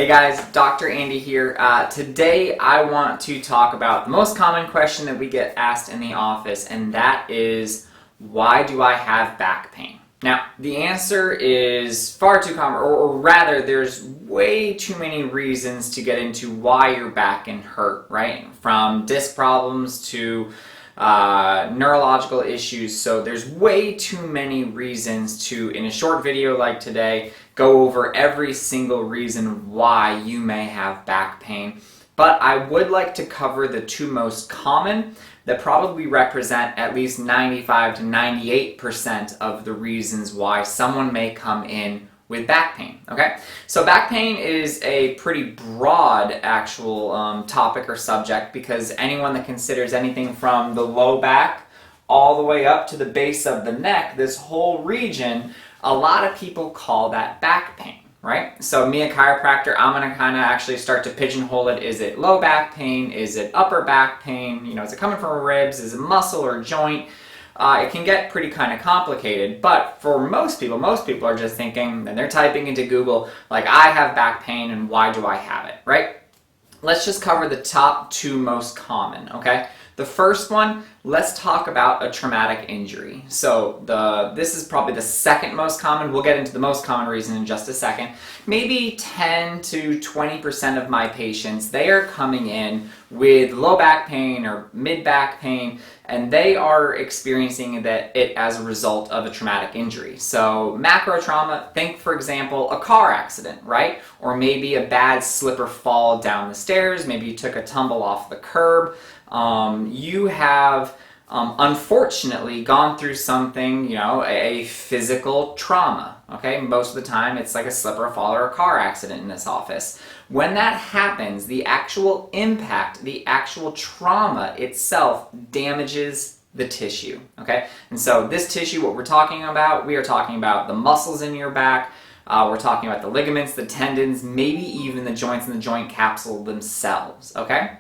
guys, Dr. Andy here. Today I want to talk about the most common question that we get asked in the office, and that is, why do I have back pain? Now, the answer is far too common, or rather, there's way too many reasons to get into why your back can hurt, right? From disc problems to neurological issues. So there's way too many reasons to, in a short video like today, go over every single reason why you may have back pain. But I would like to cover the two most common that probably represent at least 95 to 98% of the reasons why someone may come in with back pain, okay? So back pain is a pretty broad actual topic or subject, because anyone that considers anything from the low back all the way up to the base of the neck, this whole region, a lot of people call that back pain, right? So me, a chiropractor, I'm gonna kind of actually start to pigeonhole it. Is it low back pain? Is it upper back pain? You know, is it coming from ribs? Is it muscle or joint? It can get pretty kind of complicated, but for most people are just thinking, and they're typing into Google, like, I have back pain and why do I have it, right? Let's just cover the top two most common, okay? The first one, let's talk about a traumatic injury. So this is probably the second most common. We'll get into the most common reason in just a second. Maybe 10 to 20% of my patients, they are coming in with low back pain or mid back pain, and they are experiencing it as a result of a traumatic injury. So macro trauma, think for example a car accident, right? Or maybe a bad slip or fall down the stairs, maybe you took a tumble off the curb. You have unfortunately gone through something, a physical trauma, okay? Most of the time it's like a slip or fall or a car accident in this office. When that happens, the actual impact, the actual trauma itself damages the tissue, okay? And so this tissue, what we're talking about, we are talking about the muscles in your back, we're talking about the ligaments, the tendons, maybe even the joints and the joint capsule themselves, okay?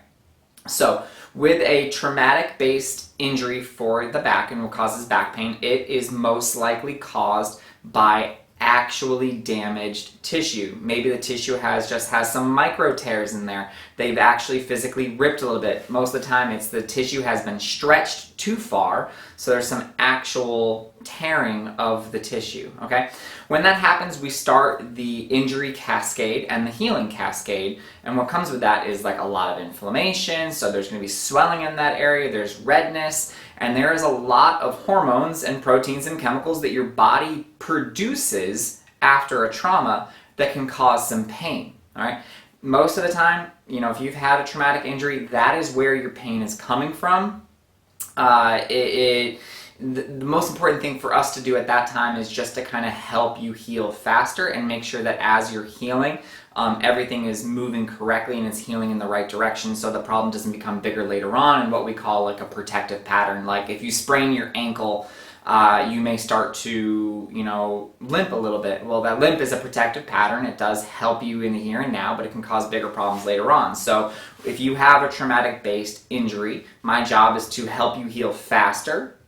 So with a traumatic-based injury for the back and what causes back pain, it is most likely caused by actually damaged tissue. Maybe the tissue has some micro tears in there. They've actually physically ripped a little bit. Most of the time it's the tissue has been stretched too far, so there's some actual tearing of the tissue, okay? When that happens, we start the injury cascade and the healing cascade, and what comes with that is like a lot of inflammation, so there's going to be swelling in that area, there's redness, and there is a lot of hormones and proteins and chemicals that your body produces after a trauma that can cause some pain, all right? Most of the time, if you've had a traumatic injury, that is where your pain is coming from. The most important thing for us to do at that time is just to kind of help you heal faster and make sure that as you're healing, everything is moving correctly and it's healing in the right direction, so the problem doesn't become bigger later on in what we call like a protective pattern. Like if you sprain your ankle, you may start to, limp a little bit. Well, that limp is a protective pattern. It does help you in the here and now, but it can cause bigger problems later on. So if you have a traumatic-based injury, my job is to help you heal faster,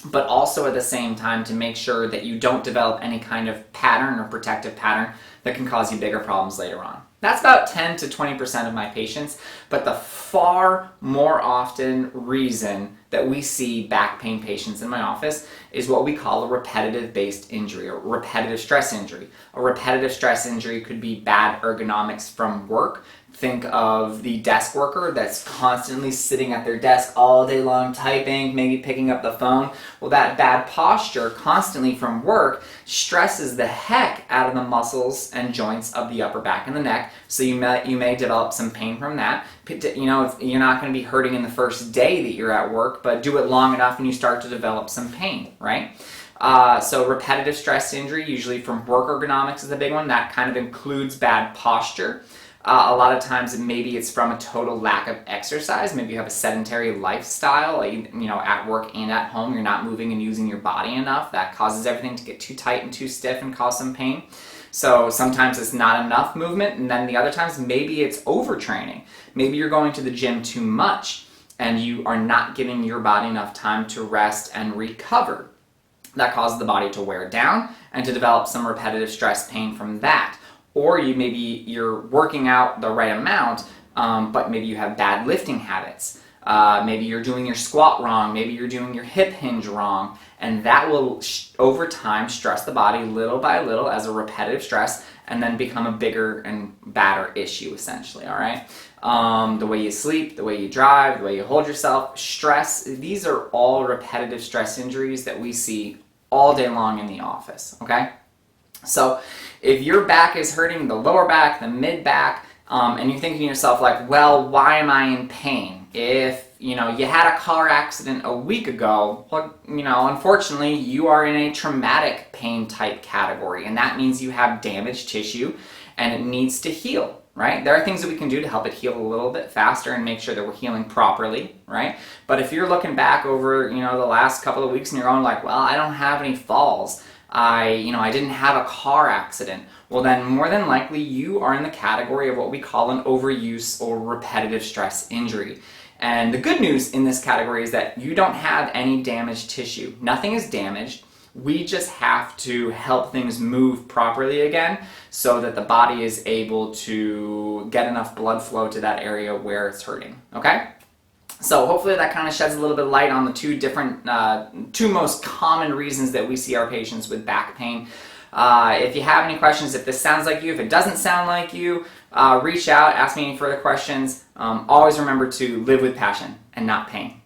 but also at the same time to make sure that you don't develop any kind of pattern or protective pattern that can cause you bigger problems later on. That's about 10 to 20% of my patients, but the far more often reason that we see back pain patients in my office is what we call a repetitive-based injury or repetitive stress injury. A repetitive stress injury could be bad ergonomics from work. Think of the desk worker that's constantly sitting at their desk all day long typing, maybe picking up the phone. Well, that bad posture constantly from work stresses the heck out of the muscles and joints of the upper back and the neck, so you may develop some pain from that. You're not going to be hurting in the first day that you're at work, but do it long enough and you start to develop some pain, right? So repetitive stress injury, usually from work ergonomics, is a big one. That kind of includes bad posture. A lot of times maybe it's from a total lack of exercise. Maybe you have a sedentary lifestyle, like, at work and at home, you're not moving and using your body enough. That causes everything to get too tight and too stiff and cause some pain. So sometimes it's not enough movement, and then the other times maybe it's overtraining. Maybe you're going to the gym too much and you are not giving your body enough time to rest and recover. That causes the body to wear down and to develop some repetitive stress pain from that. or maybe you're working out the right amount, but maybe you have bad lifting habits. Maybe you're doing your squat wrong, maybe you're doing your hip hinge wrong, and that will over time stress the body little by little as a repetitive stress, and then become a bigger and badder issue essentially, all right? The way you sleep, the way you drive, the way you hold yourself, stress, these are all repetitive stress injuries that we see all day long in the office, okay? So if your back is hurting, the lower back, the mid back, and you're thinking to yourself like, well, why am I in pain? If you had a car accident a week ago, well, unfortunately you are in a traumatic pain type category, and that means you have damaged tissue and it needs to heal, right? There are things that we can do to help it heal a little bit faster and make sure that we're healing properly, right? But if you're looking back over the last couple of weeks and you're going like, well, I don't have any falls, I didn't have a car accident, well then more than likely you are in the category of what we call an overuse or repetitive stress injury. And the good news in this category is that you don't have any damaged tissue. Nothing is damaged. We just have to help things move properly again so that the body is able to get enough blood flow to that area where it's hurting, okay? So hopefully that kind of sheds a little bit of light on the two most common reasons that we see our patients with back pain. If you have any questions, if this sounds like you, if it doesn't sound like you, reach out, ask me any further questions. Always remember to live with passion and not pain.